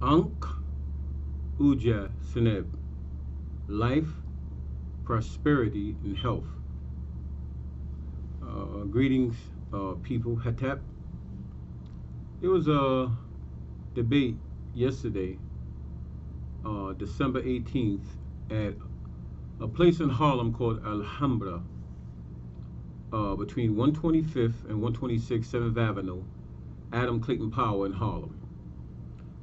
Ankh Uja Seneb, life, prosperity, and health. Greetings, people. Hatep. There was a debate yesterday, December 18th, at a place in Harlem called Alhambra, between 125th and 126th 7th Avenue, Adam Clayton Power in Harlem.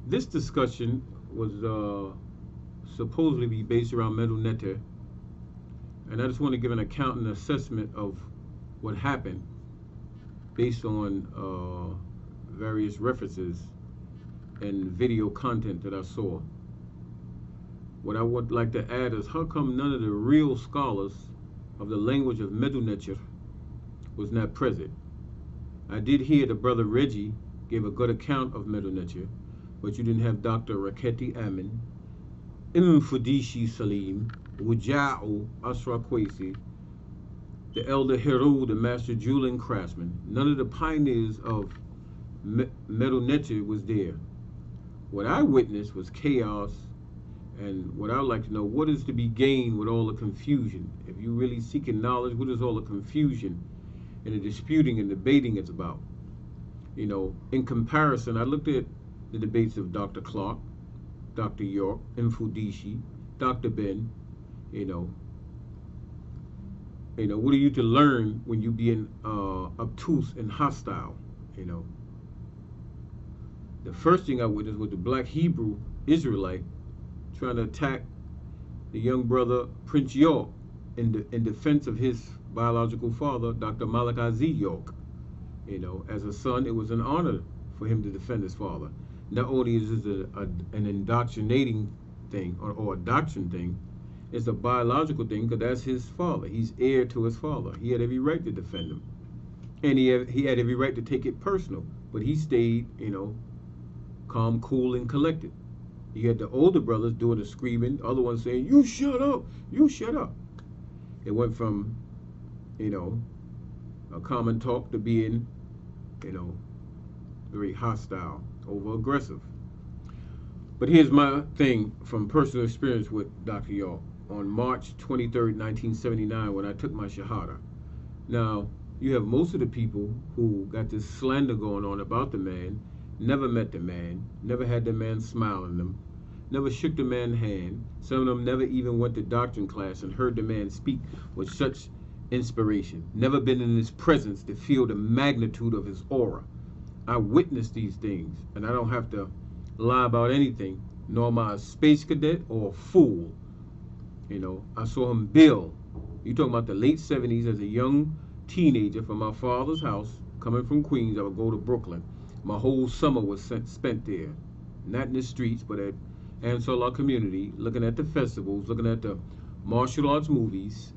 This discussion was supposedly be based around Saa Neter, and I just want to give an account and assessment of what happened based on various references and video content that I saw. What I would like to add is how come none of the real scholars of the language of Saa Neter was not present? I did hear the brother Reggie gave a good account of Saa Neter, but you didn't have Dr. Raketi Amin, Fudishi Salim, Wuja'u Asra Kwesi, the elder Heru, the master jeweler craftsman. None of the pioneers of Saa Neter was there. What I witnessed was chaos, and what I would like to know, what is to be gained with all the confusion? If you're really seeking knowledge, what is all the confusion and the disputing and debating is about? In comparison, I looked at the debates of Dr. Clark, Dr. York, Mfudishi, Dr. Ben. You know, what are you to learn when you being obtuse and hostile? You know, the first thing I witnessed was the black Hebrew Israelite trying to attack the young brother Prince York in defense of his biological father, Dr. Malachi Z. York. As a son, it was an honor for him to defend his father. Not only is this an indoctrinating thing or a doctrine thing, it's a biological thing because that's his father. He's heir to his father. He had every right to defend him. And he had every right to take it personal. But he stayed, calm, cool, and collected. You had the older brothers doing the screaming, other ones saying, "You shut up, you shut up." It went from, a common talk to being, you know, very hostile, over aggressive. But here's my thing from personal experience with Dr. York on March 23rd, 1979, when I took my Shahada. Now, you have most of the people who got this slander going on about the man, never met the man, never had the man smile on them, never shook the man's hand. Some of them never even went to doctrine class and heard the man speak with such inspiration, never been in his presence to feel the magnitude of his aura. I witnessed these things, and I don't have to lie about anything, nor am I a space cadet or a fool. I saw him build. You talking about the late 70s as a young teenager from my father's house, coming from Queens. I would go to Brooklyn. My whole summer was spent there, not in the streets, but at Ansar community, looking at the festivals, looking at the martial arts movies.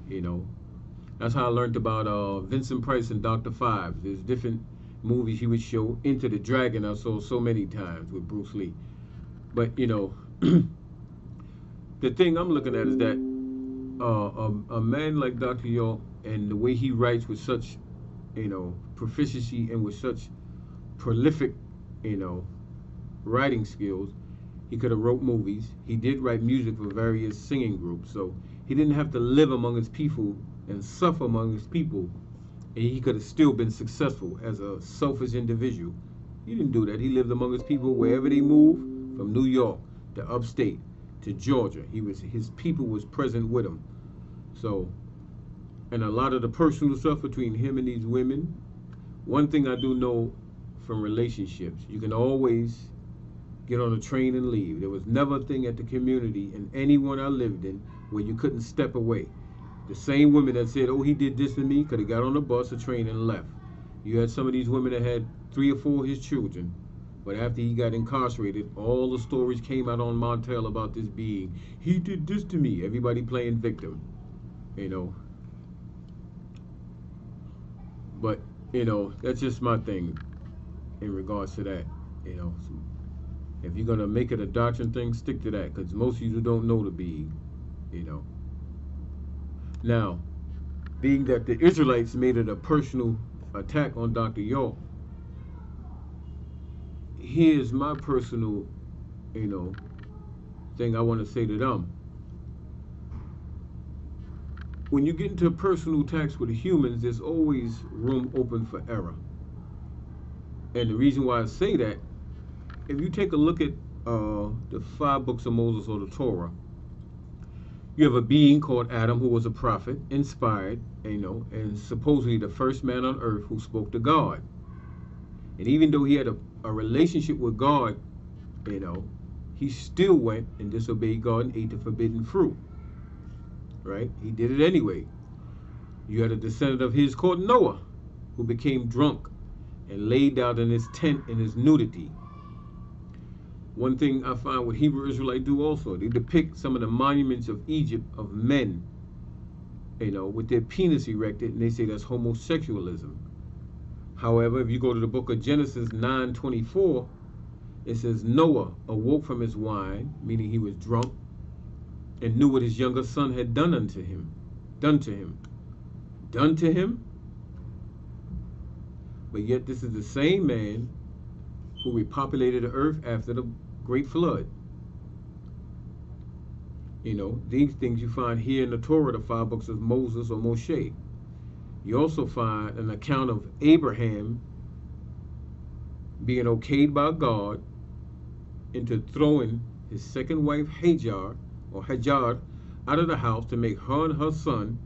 That's how I learned about Vincent Price and Dr. Fives. There's different movies he would show. Into the Dragon I saw so many times with Bruce Lee. But the thing I'm looking at is that a man like Dr. York and the way he writes with such, proficiency and with such prolific, writing skills, he could have wrote movies. He did write music for various singing groups, so he didn't have to live among his people and suffer among his people, and he could have still been successful as a selfish individual. He didn't do that. He lived among his people wherever they moved, from New York to upstate to Georgia. His people was present with him. So, and a lot of the personal stuff between him and these women. One thing I do know from relationships, you can always get on a train and leave. There was never a thing at the community and anyone I lived in where you couldn't step away. The same women that said, "Oh, he did this to me," could have got on a bus or train and left. You had some of these women that had 3 or 4 of his children, but after he got incarcerated, all the stories came out on Montel about this being. He did this to me. Everybody playing victim, you know. But, that's just my thing in regards to that, So if you're going to make it a doctrine thing, stick to that, because most of you don't know the being, Now, being that the Israelites made it a personal attack on Dr. York, here's my personal you know, thing I want to say to them. When you get into personal attacks with humans, there's always room open for error. And the reason why I say that, if you take a look at the five books of Moses or the Torah, you have a being called Adam who was a prophet, inspired, and supposedly the first man on earth who spoke to God. And even though he had a relationship with God, he still went and disobeyed God and ate the forbidden fruit. Right? He did it anyway. You had a descendant of his called Noah, who became drunk and laid down in his tent in his nudity. One thing I find what Hebrew Israelites do also, they depict some of the monuments of Egypt of men, with their penis erected, and they say that's homosexualism. However, if you go to the book of Genesis 9:24, it says Noah awoke from his wine, meaning he was drunk, and knew what his younger son had done unto him. Done to him. Done to him? But yet this is the same man who repopulated the earth after the great flood. These things you find here in the Torah, the five books of Moses or Moshe. You also find an account of Abraham being okayed by God into throwing his second wife Hajar out of the house to make her and her son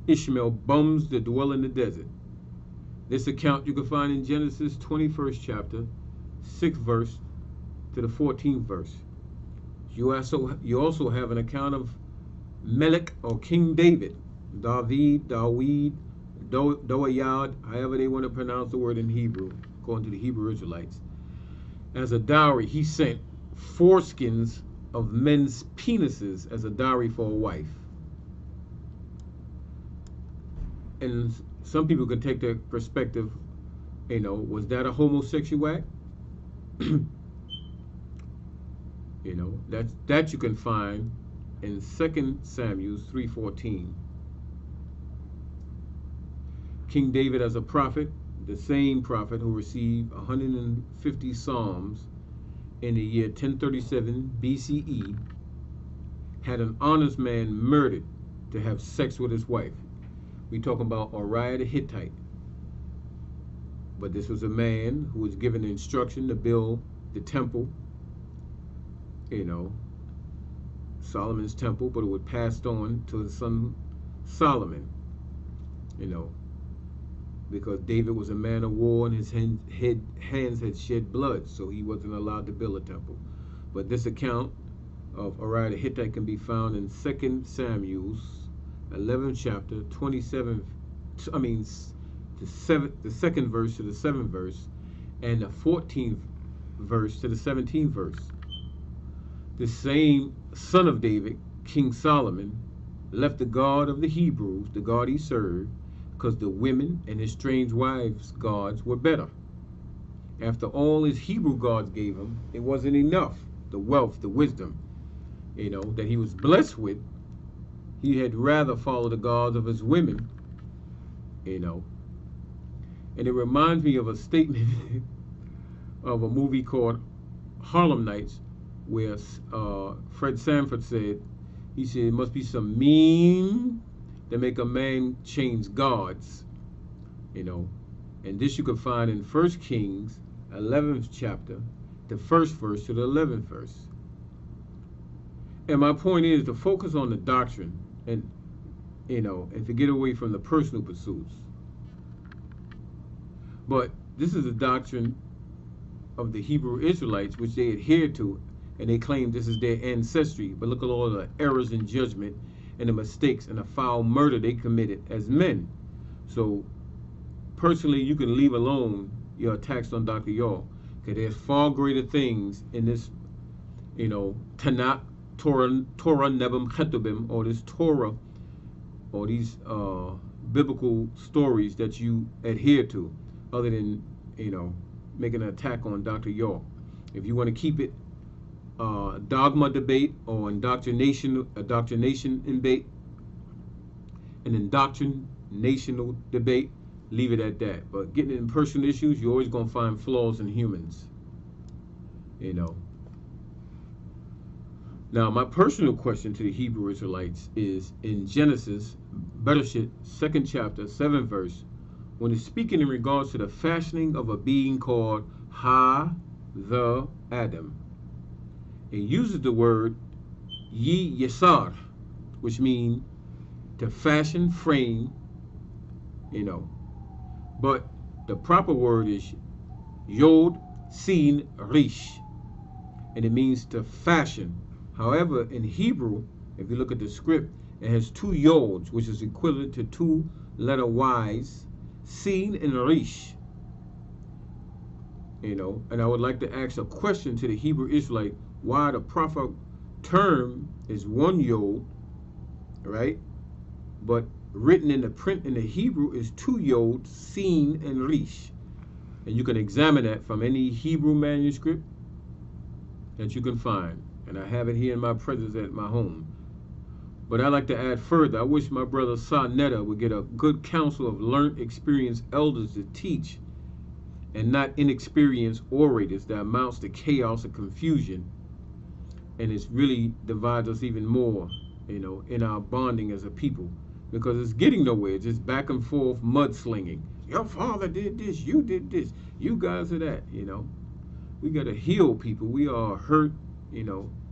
Ishmael bums that dwell in the desert. This account you can find in Genesis 21st chapter, 6th verse to the 14th verse. You also have an account of Melech or King David, Dawid, Doayad, however they want to pronounce the word in Hebrew, according to the Hebrew Israelites. As a dowry, he sent foreskins of men's penises as a dowry for a wife. And some people can take the perspective, was that a homosexual act? That you can find in 2 Samuel 3:14. King David as a prophet, the same prophet who received 150 psalms in the year 1037 BCE, had an honest man murdered to have sex with his wife. We talking about Uriah the Hittite. But this was a man who was given the instruction to build the temple, Solomon's temple, but it was passed on to his son Solomon, because David was a man of war and his hands had shed blood, so he wasn't allowed to build a temple. But this account of Uriah the Hittite can be found in 2 Samuel's 11th chapter, the second verse to the 7th verse, and the 14th verse to the 17th verse. The same son of David, King Solomon, left the God of the Hebrews, the God he served, because the women and his strange wives' gods were better. After all his Hebrew gods gave him, it wasn't enough. The wealth, the wisdom, that he was blessed with, he had rather follow the gods of his women, And it reminds me of a statement of a movie called Harlem Nights, where Fred Sanford said, he said, it must be some mean that make a man change gods, And this you can find in 1 Kings 11th chapter, the 1st verse to the 11th verse. And my point is to focus on the doctrine and to get away from the personal pursuits. But this is the doctrine of the Hebrew Israelites, which they adhere to, and they claim this is their ancestry. But look at all the errors in judgment and the mistakes and the foul murder they committed as men. So personally, you can leave alone your attacks on Dr. Yaw, because there's far greater things in this, Tanakh, Torah, Nebim, Chetubim, or this Torah, or these biblical stories that you adhere to, other than, making an attack on Dr. Yaw. If you want to keep it dogma debate or indoctrinational debate, an indoctrinational debate, leave it at that. But getting in personal issues, you're always going to find flaws in humans, Now, my personal question to the Hebrew Israelites is in Genesis, Bereshit, 2nd chapter, 7th verse, when it's speaking in regards to the fashioning of a being called the Adam. It uses the word Yi Yesar, which means to fashion, frame, but the proper word is Yod Sin Rish, and it means to fashion. However, in Hebrew, if you look at the script, it has two yods, which is equivalent to two letter Y's, Sin and Rish. And I would like to ask a question to the Hebrew Israelite, why the proper term is one yod, right? But written in the print in the Hebrew is two yods, Sin and Rish. And you can examine that from any Hebrew manuscript that you can find. And I have it here in my presence at my home. But I'd like to add further, I wish my brother Saa Neter would get a good counsel of learned, experienced elders to teach, and not inexperienced orators that amounts to chaos and confusion. And it's really divides us even more, in our bonding as a people. Because it's getting nowhere. It's just back and forth mudslinging. Your father did this, you did this, you guys are that, We got to heal people. We are hurt,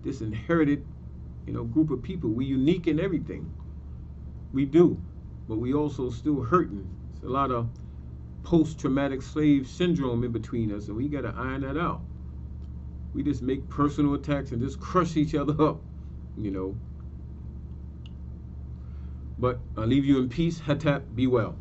disinherited, group of people. We unique in everything. We do. But we also still hurting. It's a lot of post-traumatic slave syndrome in between us, and we got to iron that out. We just make personal attacks and just crush each other up, But I'll leave you in peace. Hatat, be well.